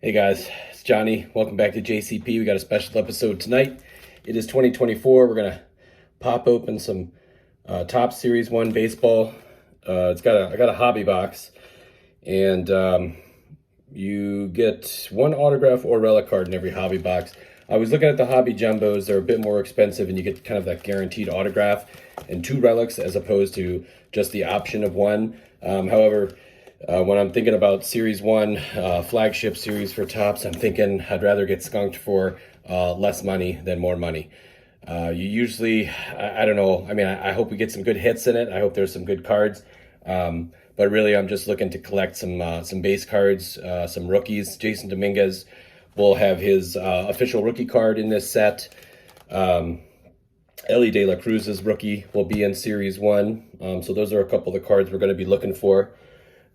Hey guys, it's Johnny. Welcome back to JCP. We got a special episode tonight. It is 2024. We're gonna pop open some Top Series 1 baseball. I got a hobby box, and you get one autograph or relic card in every hobby box. I was looking at the hobby jumbos. They're a bit more expensive, and you get kind of that guaranteed autograph and 2 relics as opposed to just the option of one. However, when I'm thinking about Series 1, flagship series for Topps, I'm thinking I'd rather get skunked for less money than more money. You usually, I don't know, I mean, I hope we get some good hits in it. I hope there's some good cards. But really, I'm just looking to collect some base cards, some rookies. Jason Dominguez will have his official rookie card in this set. Ellie De La Cruz's rookie will be in Series 1. So those are a couple of the cards we're going to be looking for.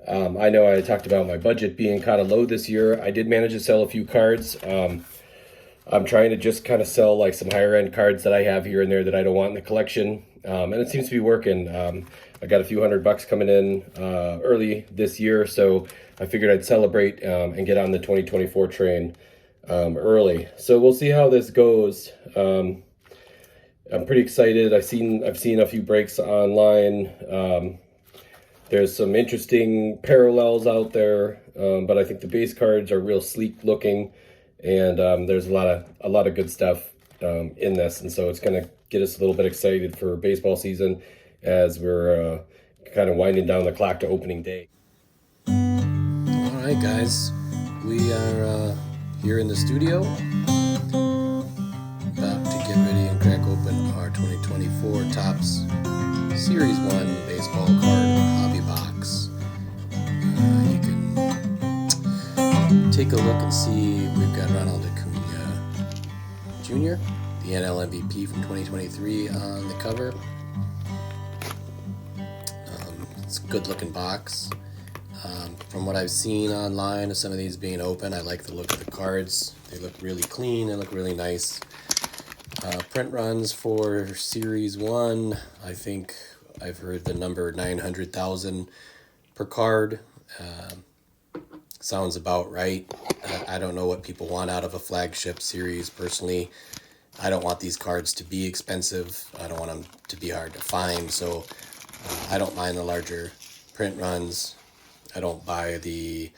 I know I talked about my budget being kind of low this year. I did manage to sell a few cards. I'm trying to just kind of sell like some higher end cards that I have here and there that I don't want in the collection. And it seems to be working. I got a few $100 coming in early this year, so I figured I'd celebrate and get on the 2024 train early. So we'll see how this goes. I'm pretty excited. I've seen a few breaks online. There's some interesting parallels out there, but I think the base cards are real sleek looking, and there's a lot of good stuff in this, and so it's going to get us a little bit excited for baseball season as we're kind of winding down the clock to opening day. All right, guys, we are here in the studio, about to get ready and crack open our 2024 Topps Series 1 baseball card hobby box. You can take a look and see we've got Ronald Acuna Jr., the NL MVP from 2023 on the cover. It's a good looking box. From what I've seen online of some of these being open, I like the look of the cards. They look really clean, they look really nice. Print runs for Series 1, I think I've heard the number 900,000 per card. Sounds about right. I don't know what people want out of a flagship series. Personally, I don't want these cards to be expensive. I don't want them to be hard to find, so I don't mind the larger print runs. I don't buy the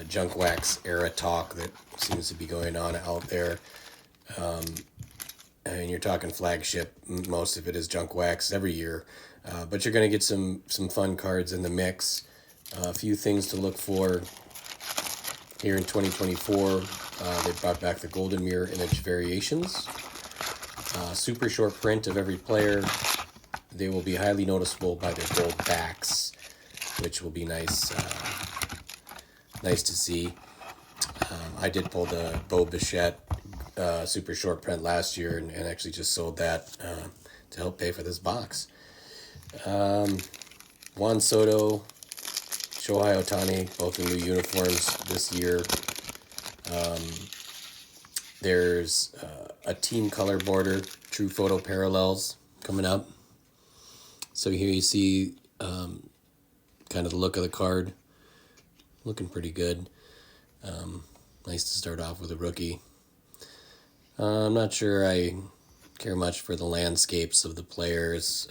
junk wax era talk that seems to be going on out there. And you're talking flagship, most of it is junk wax every year. But you're going to get some fun cards in the mix. A few things to look for here in 2024. They brought back the Golden Mirror image variations. Super short print of every player. They will be highly noticeable by their gold backs, which will be nice to see. I did pull the Bo Bichette super short print last year and actually just sold that to help pay for this box. Juan Soto, Shohei Ohtani, both in new uniforms this year. There's a team color border, true photo parallels coming up. So here you see kind of the look of the card. Looking pretty good. Nice to start off with a rookie. I'm not sure I care much for the landscapes of the players.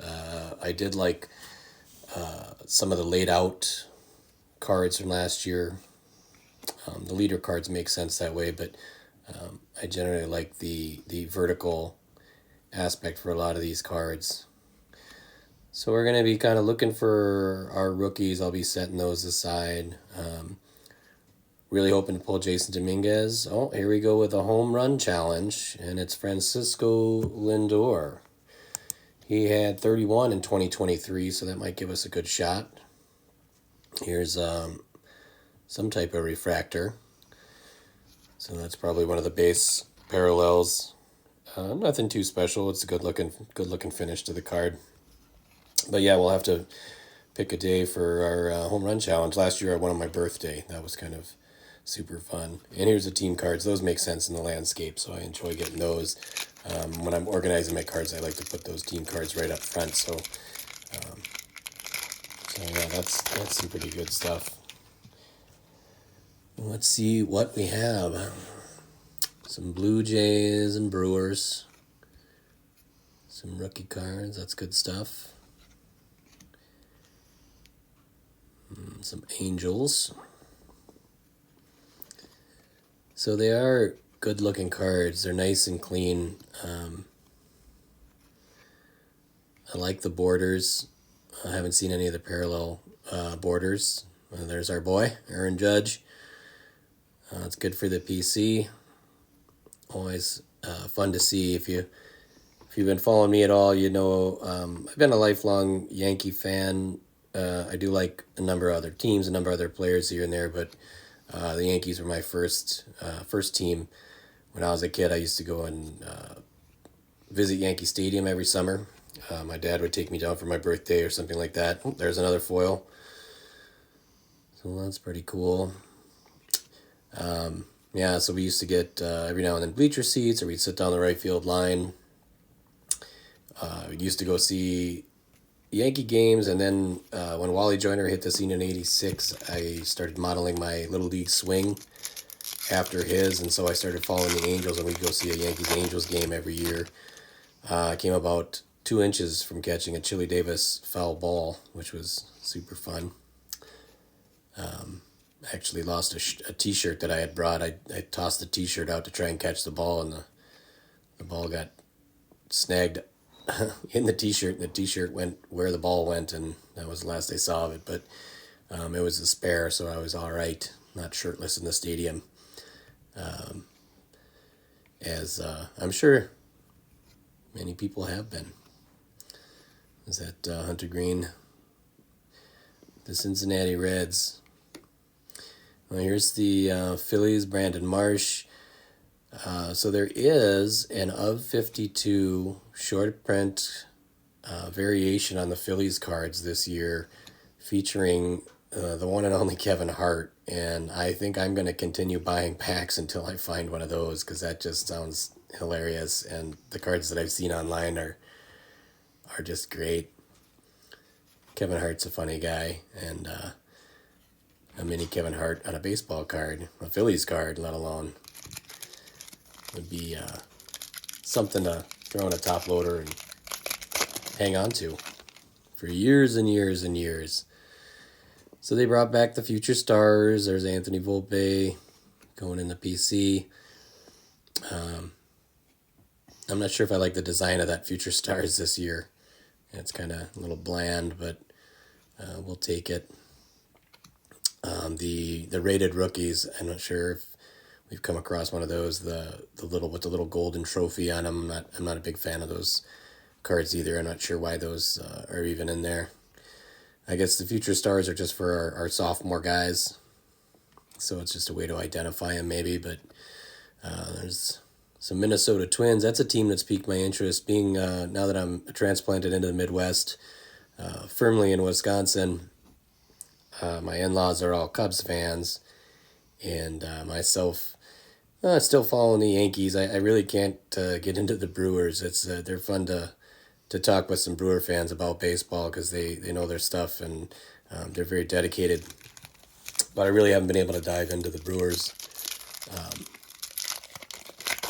I did like some of the laid out cards from last year. The leader cards make sense that way, but I generally like the vertical aspect for a lot of these cards. So we're going to be kind of looking for our rookies. I'll be setting those aside. Really hoping to pull Jason Dominguez. Oh, here we go with a home run challenge, and it's Francisco Lindor. He had 31 in 2023, so that might give us a good shot. Here's some type of refractor. So that's probably one of the base parallels. Nothing too special. It's a good looking finish to the card. But yeah, we'll have to pick a day for our home run challenge. Last year I won on my birthday. That was kind of super fun. And here's the team cards. Those make sense in the landscape, so I enjoy getting those. When I'm organizing my cards, I like to put those team cards right up front. So yeah, that's some pretty good stuff. Let's see what we have. Some Blue Jays and Brewers. Some rookie cards, that's good stuff. Some Angels. So they are good looking cards. They're nice and clean. I like the borders. I haven't seen any of the parallel borders. There's our boy, Aaron Judge. It's good for the PC. Always fun to see. If you've been following me at all, you know I've been a lifelong Yankee fan. I do like a number of other teams, a number of other players here and there, but the Yankees were my first team. When I was a kid, I used to go and visit Yankee Stadium every summer. My dad would take me down for my birthday or something like that. Oh, there's another foil. So that's pretty cool. Yeah, so we used to get every now and then bleacher seats, or we'd sit down the right field line. We used to go see Yankee games, and then when Wally Joyner hit the scene in '86, I started modeling my Little League swing after his, and so I started following the Angels, and we'd go see a Yankees-Angels game every year. I came about 2 inches from catching a Chili Davis foul ball, which was super fun. I actually lost a T-shirt that I had brought. I tossed the T-shirt out to try and catch the ball, and the ball got snagged in the T-shirt, and the T-shirt went where the ball went, and that was the last I saw of it. But it was a spare, so I was all right, not shirtless in the stadium. As I'm sure many people have been. Is that Hunter Green? The Cincinnati Reds. Well, here's the Phillies, Brandon Marsh. So there is an of 52 short print variation on the Phillies cards this year, featuring the one and only Kevin Hart. And I think I'm going to continue buying packs until I find one of those, because that just sounds hilarious. And the cards that I've seen online are just great. Kevin Hart's a funny guy, and a mini Kevin Hart on a baseball card, a Phillies card, let alone, would be something to throw in a top loader and hang on to for years and years and years. So they brought back the Future Stars. There's Anthony Volpe going in the PC. I'm not sure if I like the design of that Future Stars this year. It's kind of a little bland, but we'll take it. The rated rookies, I'm not sure if we've come across one of those, the little with the little golden trophy on them. I'm not a big fan of those cards either. I'm not sure why those are even in there. I guess the Future Stars are just for our sophomore guys, so it's just a way to identify them maybe. But there's some Minnesota Twins. That's a team that's piqued my interest, being now that I'm transplanted into the Midwest, firmly in Wisconsin. My in-laws are all Cubs fans, and myself still following the Yankees. I really can't get into the Brewers. They're fun to talk with some Brewer fans about baseball, because they know their stuff, and they're very dedicated. But I really haven't been able to dive into the Brewers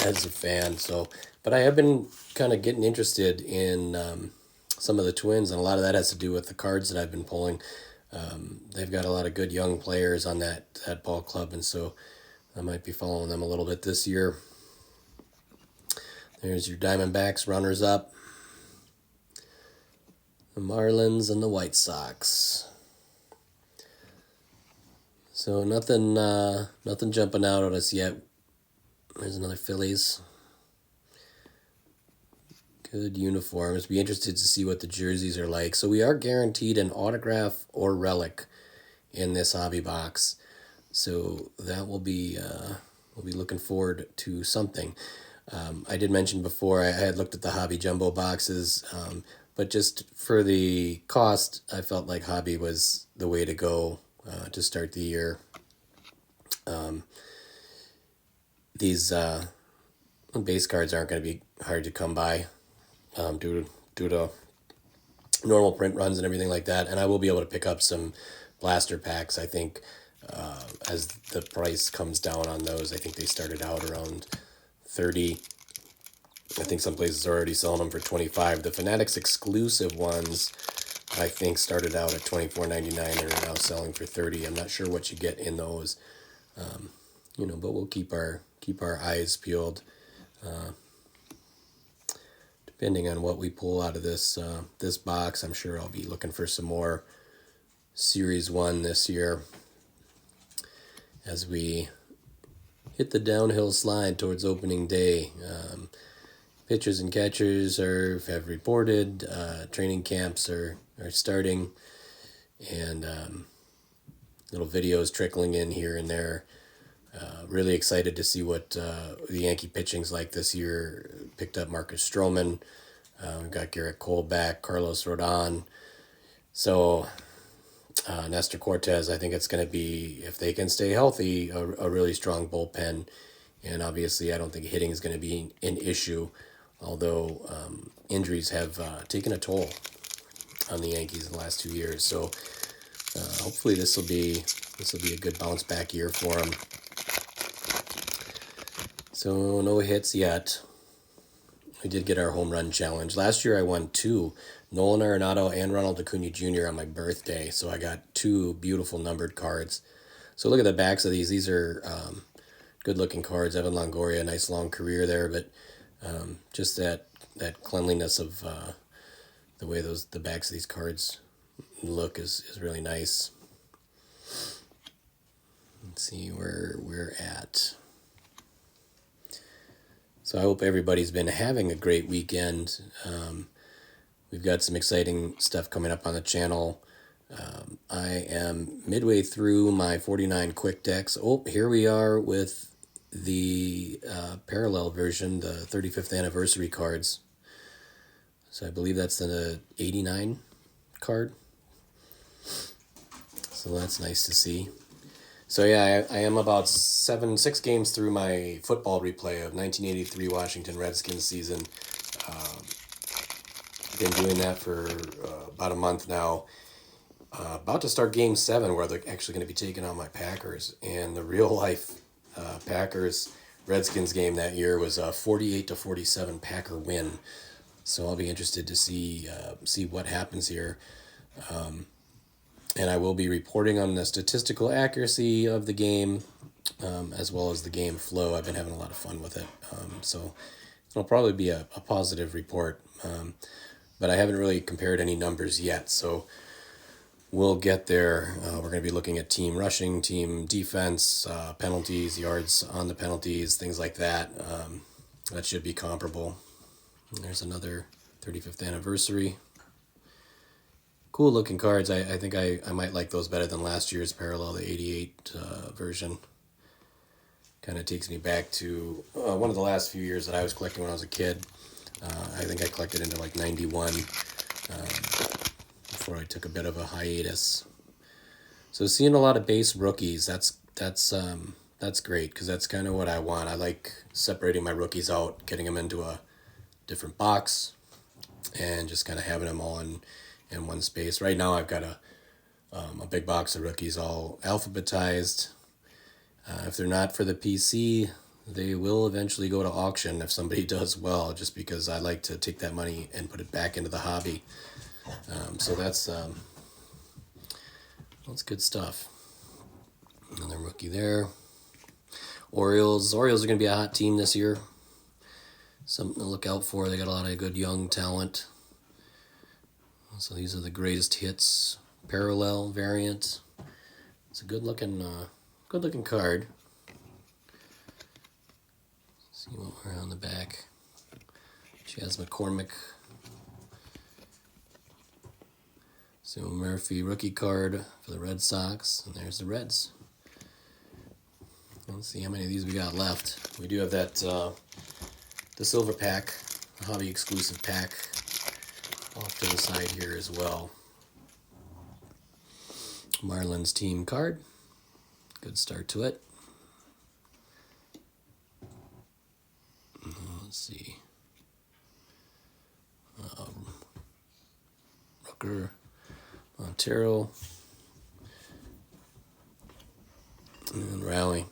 as a fan. But I have been kind of getting interested in some of the Twins, and a lot of that has to do with the cards that I've been pulling. They've got a lot of good young players on that ball club, and so I might be following them a little bit this year. There's your Diamondbacks runners-up, the Marlins and the White Sox. So nothing jumping out at us yet. There's another Phillies. Good uniforms. Be interested to see what the jerseys are like. So we are guaranteed an autograph or relic in this hobby box. So that will be we'll be looking forward to something. I did mention before I had looked at the hobby jumbo boxes, but just for the cost, I felt like hobby was the way to go to start the year. These base cards aren't going to be hard to come by. Due to normal print runs and everything like that, and I will be able to pick up some blaster packs, I think, as the price comes down on those. I think they started out around 30. I think some places are already selling them for 25. The Fanatics exclusive ones, I think, started out at $24.99 and are now selling for 30. I'm not sure what you get in those, but we'll keep our eyes peeled. Depending on what we pull out of this box, I'm sure I'll be looking for some more Series 1 this year as we hit the downhill slide towards opening day. Pitchers and catchers have reported. Training camps are starting, and little videos trickling in here and there. Really excited to see what the Yankee pitching's like this year. Picked up Marcus Stroman. We've got Garrett Cole back, Carlos Rodon. So Nestor Cortez, I think it's going to be, if they can stay healthy, a really strong bullpen. And obviously, I don't think hitting is going to be an issue, although injuries have taken a toll on the Yankees in the last 2 years. So hopefully this will be a good bounce back year for them. So no hits yet. We did get our home run challenge. Last year I won 2, Nolan Arenado and Ronald Acuna Jr. on my birthday. So I got 2 beautiful numbered cards. So look at the backs of these. These are good looking cards. Evan Longoria, nice long career there, but just that cleanliness of the way the backs of these cards look is really nice. Let's see where we're at. So I hope everybody's been having a great weekend. We've got some exciting stuff coming up on the channel. I am midway through my 49 quick decks. Oh, here we are with the parallel version, the 35th anniversary cards. So I believe that's the 89 card. So that's nice to see. So yeah, I am about 6 games through my football replay of 1983 Washington Redskins season. Been doing that for about a month now. About to start Game 7, where they're actually going to be taking on my Packers. And the real life Packers Redskins game that year was a 48-47 Packer win. So I'll be interested to see what happens here. And I will be reporting on the statistical accuracy of the game, as well as the game flow. I've been having a lot of fun with it. So it'll probably be a positive report. But I haven't really compared any numbers yet. So we'll get there. We're going to be looking at team rushing, team defense, penalties, yards on the penalties, things like that. That should be comparable. And there's another 35th anniversary. Cool looking cards. I think I might like those better than last year's parallel, the 88 version. Kind of takes me back to one of the last few years that I was collecting when I was a kid. I think I collected into like 91 before I took a bit of a hiatus. So seeing a lot of base rookies, that's great, because that's kind of what I want. I like separating my rookies out, getting them into a different box, and just kind of having them all in one space. Right now I've got a big box of rookies all alphabetized. If they're not for the PC, they will eventually go to auction if somebody does well, just because I like to take that money and put it back into the hobby. So that's good stuff. Another rookie there. Orioles are going to be a hot team this year. Something to look out for. They got a lot of good young talent. So these are the greatest hits parallel variant. It's a good looking card. Let's see what we're on the back. Chas McCormick. So Murphy rookie card for the Red Sox, and there's the Reds. Let's see how many of these we got left. We do have that the silver pack, the hobby exclusive pack, off to the side here as well. Marlins team card. Good start to it. Let's see. Rooker, Montero. And rally.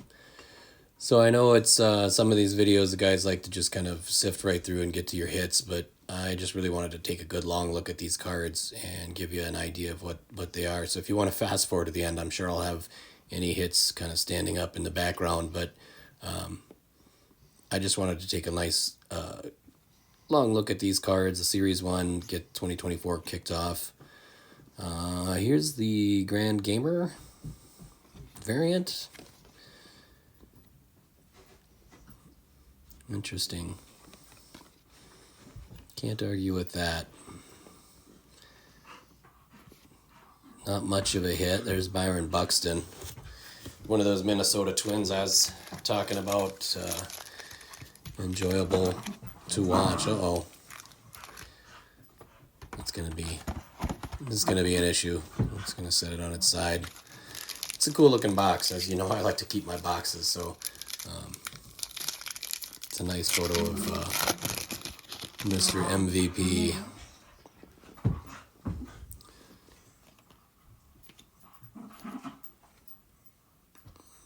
So I know it's some of these videos the guys like to just kind of sift right through and get to your hits, but I just really wanted to take a good long look at these cards and give you an idea of what they are. So if you want to fast forward to the end, I'm sure I'll have any hits kind of standing up in the background, but I just wanted to take a nice long look at these cards, the Series 1, get 2024 kicked off. Here's the Grand Gamer variant. Interesting. Can't argue with that. Not much of a hit. There's Byron Buxton. One of those Minnesota Twins I was talking about. Enjoyable to watch. Uh-oh. This is gonna be an issue. I'm just gonna set it on its side. It's a cool looking box. As you know, I like to keep my boxes, so it's a nice photo of Mr. MVP.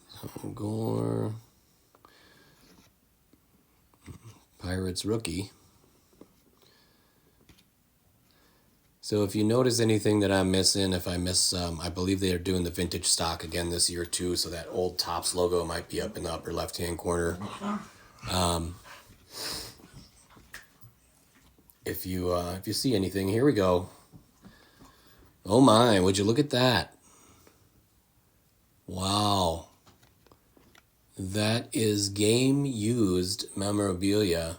So Gore. Pirates rookie. So if you notice anything that I'm missing, if I miss, I believe they are doing the vintage stock again this year too, so that old Topps logo might be up in the upper left-hand corner. If you see anything, here we go. Oh my, would you look at that? Wow. That is game-used memorabilia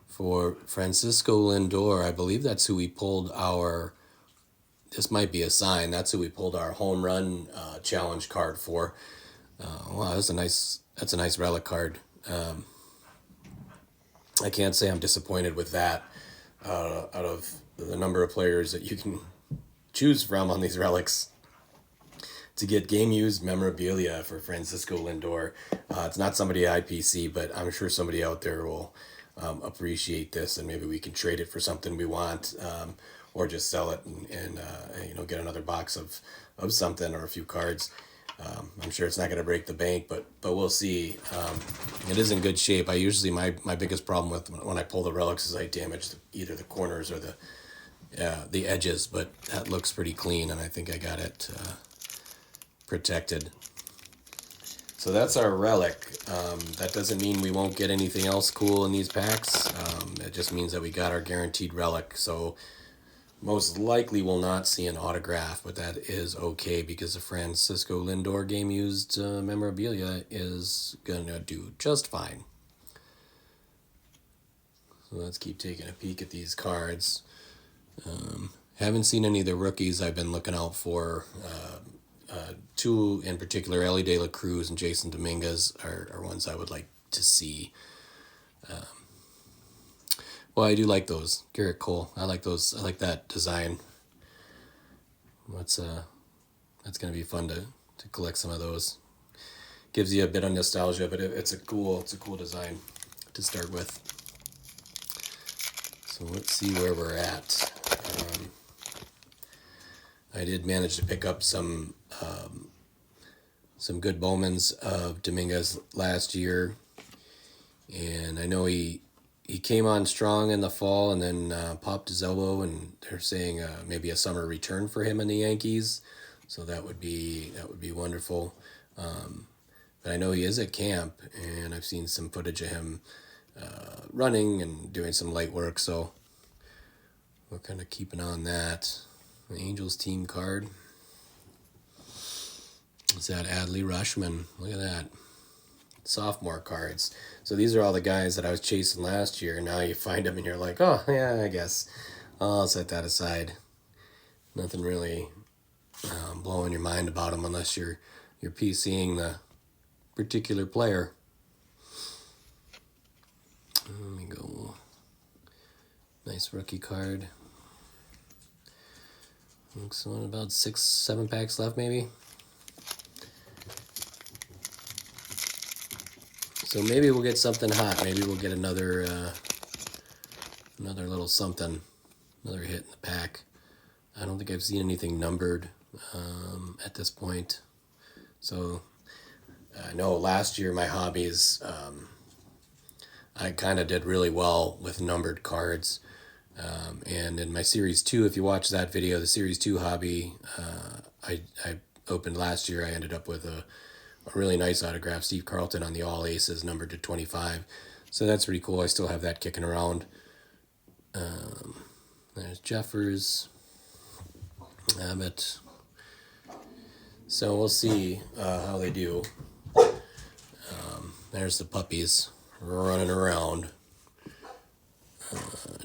for Francisco Lindor. I believe that's who we pulled our, this might be a sign, that's who we pulled our home run challenge card for. Wow, that's a nice relic card. I can't say I'm disappointed with that. Out of the number of players that you can choose from on these relics, to get game-used memorabilia for Francisco Lindor. It's not somebody at IPC, but I'm sure somebody out there will appreciate this, and maybe we can trade it for something we want, or just sell it and get another box of something or a few cards. I'm sure it's not going to break the bank, but we'll see. It is in good shape. I usually, my biggest problem with when I pull the relics is I damage either the corners or the edges, but that looks pretty clean, and I think I got it protected. So that's our relic. That doesn't mean we won't get anything else cool in these packs. It just means that we got our guaranteed relic. So most likely we'll not see an autograph, but that is okay because the Francisco Lindor game used memorabilia is gonna do just fine. So let's keep taking a peek at these cards. Haven't seen any of the rookies I've been looking out for. Two in particular, Ellie De La Cruz and Jason Dominguez are ones I would like to see. Well, I do like those. Garrett Cole, I like those. I like that design. That's gonna be fun to collect some of those. Gives you a bit of nostalgia, but it's a cool design to start with. So let's see where we're at. I did manage to pick up some good Bowmans of Dominguez last year, and I know he came on strong in the fall and then popped his elbow, and they're saying maybe a summer return for him in the Yankees, so that would be wonderful. But I know he is at camp, and I've seen some footage of him running and doing some light work, so we're kind of keeping on that. The Angels team card. It's that Adley Rushman. Look at that. Sophomore cards. So these are all the guys that I was chasing last year. Now you find them and you're like, oh, yeah, I guess. I'll set that aside. Nothing really blowing your mind about them unless you're PCing the particular player. Let me go. Nice rookie card. Looks like about 6-7 packs left, maybe. So maybe we'll get something hot. Maybe we'll get another little something, another hit in the pack. I don't think I've seen anything numbered at this point. So I know last year my hobbies, I kind of did really well with numbered cards. And in my Series 2, if you watch that video, the Series 2 hobby, I opened last year, I ended up with a really nice autograph, Steve Carlton on the All Aces, numbered to 25. So that's pretty cool. I still have that kicking around. There's Jeffers, Abbott. So we'll see how they do. There's the puppies running around.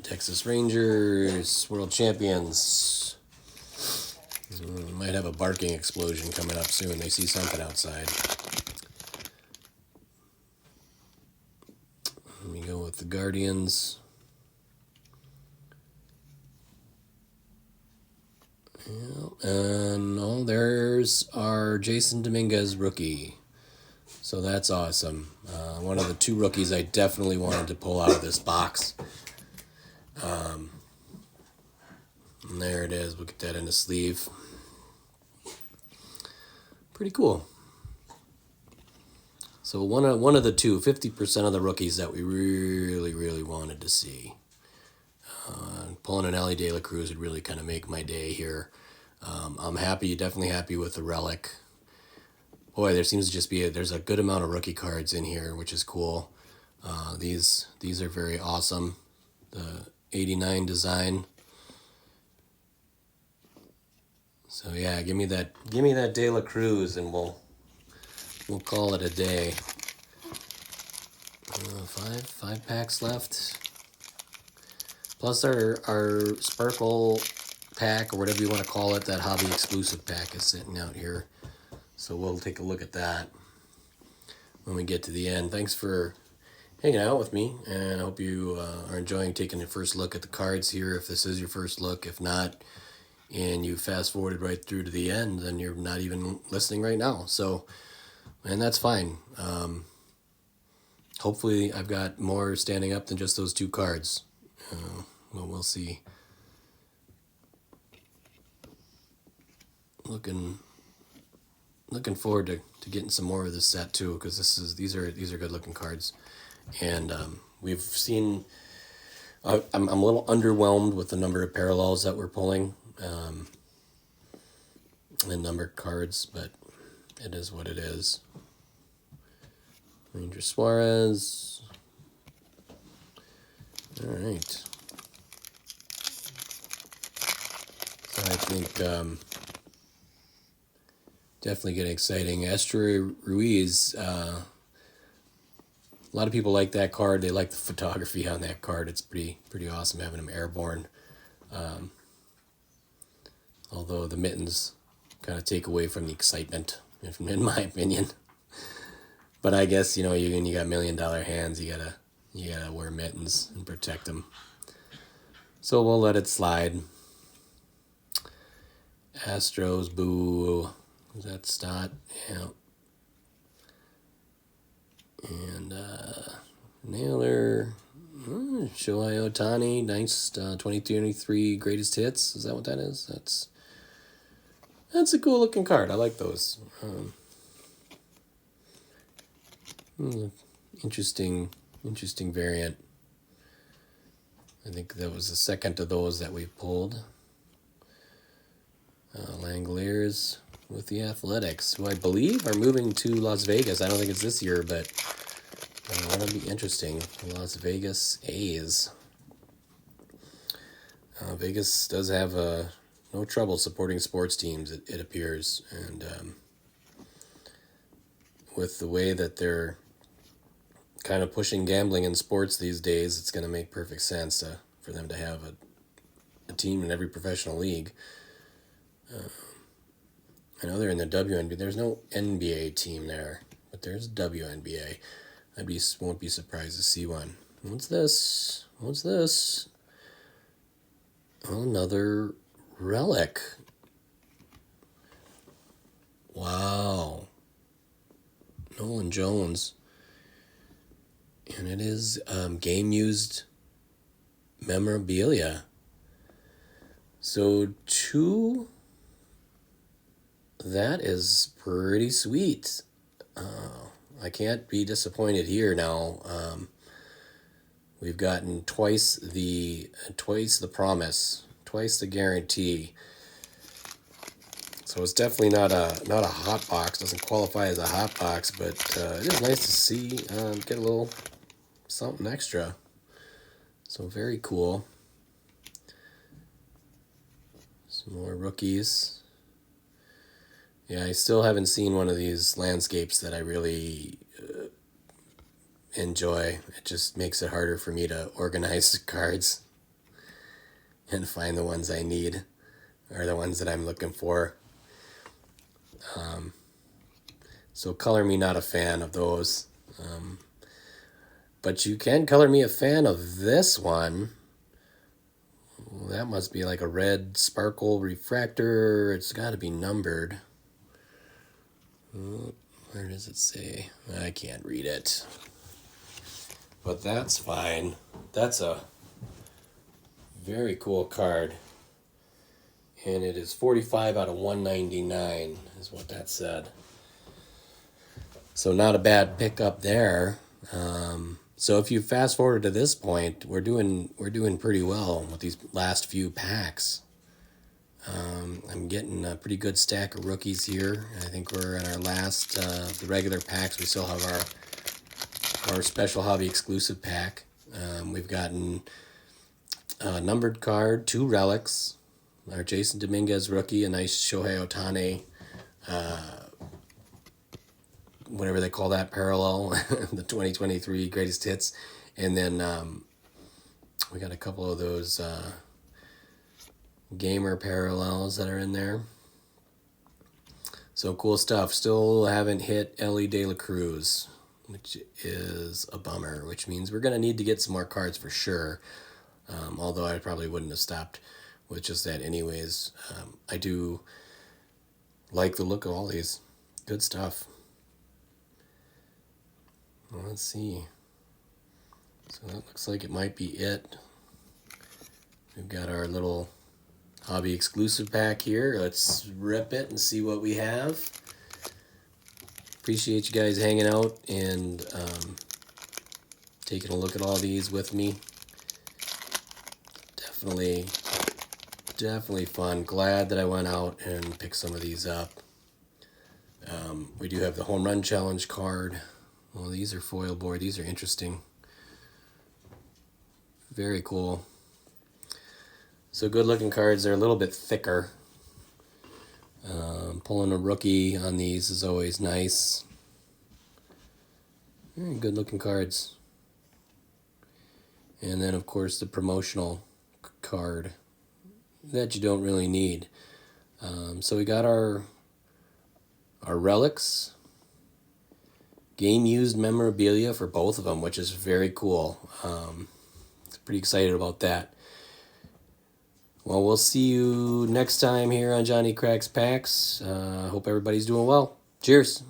Texas Rangers, world champions. Might have a barking explosion coming up soon. They see something outside. Let me go with the Guardians. And there's our Jason Dominguez rookie. So that's awesome. One of the 2 rookies I definitely wanted to pull out of this box. And there it is. We'll get that in the sleeve. Pretty cool. So one of the 2, 50% of the rookies that we really wanted to see. Pulling an Ellie De La Cruz would really kind of make my day here. I'm happy, definitely happy with the relic. Boy, there seems to just be there's a good amount of rookie cards in here, which is cool. These are very awesome. The 89 design. So yeah, give me that De La Cruz, and we'll call it a day. 5 packs left. Plus our Sparkle pack, or whatever you want to call it, that hobby exclusive pack is sitting out here. So we'll take a look at that when we get to the end. Thanks for hanging out with me, and I hope you are enjoying taking the first look at the cards here, if this is your first look. If not, and you fast forwarded right through to the end, then you're not even listening right now. So, and that's fine. Hopefully I've got more standing up than just those 2 cards. Well, we'll see. Looking forward to getting some more of this set too, because these are good looking cards, and we've seen. I'm a little underwhelmed with the number of parallels that we're pulling, and numbered cards, but it is what it is. Ranger Suarez. All right. So I think. Definitely getting exciting. Astro Ruiz, a lot of people like that card. They like the photography on that card. It's pretty awesome having him airborne. Although the mittens kind of take away from the excitement, in my opinion. But I guess, you got $1 million hands, you gotta wear mittens and protect them. So we'll let it slide. Astros, boo. Was that Stott? Yeah. And Naylor, Shohei Ohtani, nice 2023 greatest hits. Is that what that is? That's a cool looking card. I like those. Interesting variant. I think that was the second of those that we pulled. Langoliers with the Athletics, who I believe are moving to Las Vegas. I don't think it's this year, but that'll be interesting. Las Vegas A's. Vegas does have no trouble supporting sports teams, it appears. And with the way that they're kind of pushing gambling in sports these days, it's going to make perfect sense for them to have a team in every professional league. I know they're in the WNBA. There's no NBA team there, but there's WNBA. Won't be surprised to see one. What's this? Oh, another relic. Wow. Nolan Jones. And it is game-used memorabilia. So 2... That is pretty sweet. I can't be disappointed here now. We've gotten twice the promise, twice the guarantee. So it's definitely not a hot box. Doesn't qualify as a hot box, but it is nice to see get a little something extra. So very cool. Some more rookies. Yeah, I still haven't seen one of these landscapes that I really enjoy. It just makes it harder for me to organize the cards and find the ones I need or the ones that I'm looking for. So color me not a fan of those. But you can color me a fan of this one. Well, that must be like a red sparkle refractor. It's got to be numbered. Where does it say? I can't read it. But that's fine. That's a very cool card. And it is 45 out of 199 is what that said. So not a bad pickup there. So if you fast forward to this point, we're doing pretty well with these last few packs. I'm getting a pretty good stack of rookies here. I think we're in our last the regular packs. We still have our special hobby exclusive pack. We've gotten a numbered card, 2 relics, our Jason Dominguez rookie, a nice Shohei Ohtani, whatever they call that parallel, the 2023 greatest hits, and then we got a couple of those gamer parallels that are in there. So cool stuff. Still haven't hit Ellie De La Cruz, which is a bummer, which means we're going to need to get some more cards for sure. Although I probably wouldn't have stopped with just that anyways. I do like the look of all these. Good stuff. Well, let's see. So that looks like it might be it. We've got our little hobby exclusive pack here. Let's rip it and see what we have. Appreciate you guys hanging out and taking a look at all these with me. Definitely fun. Glad that I went out and picked some of these up. We do have the home run challenge card. Well, these are foil board. These are interesting. Very cool. So good looking cards. They're a little bit thicker. Pulling a rookie on these is always nice. Very good looking cards. And then of course the promotional card that you don't really need. So we got our relics. Game used memorabilia for both of them, which is very cool. Pretty excited about that. Well, we'll see you next time here on Johnny Cracks Packs. Hope everybody's doing well. Cheers.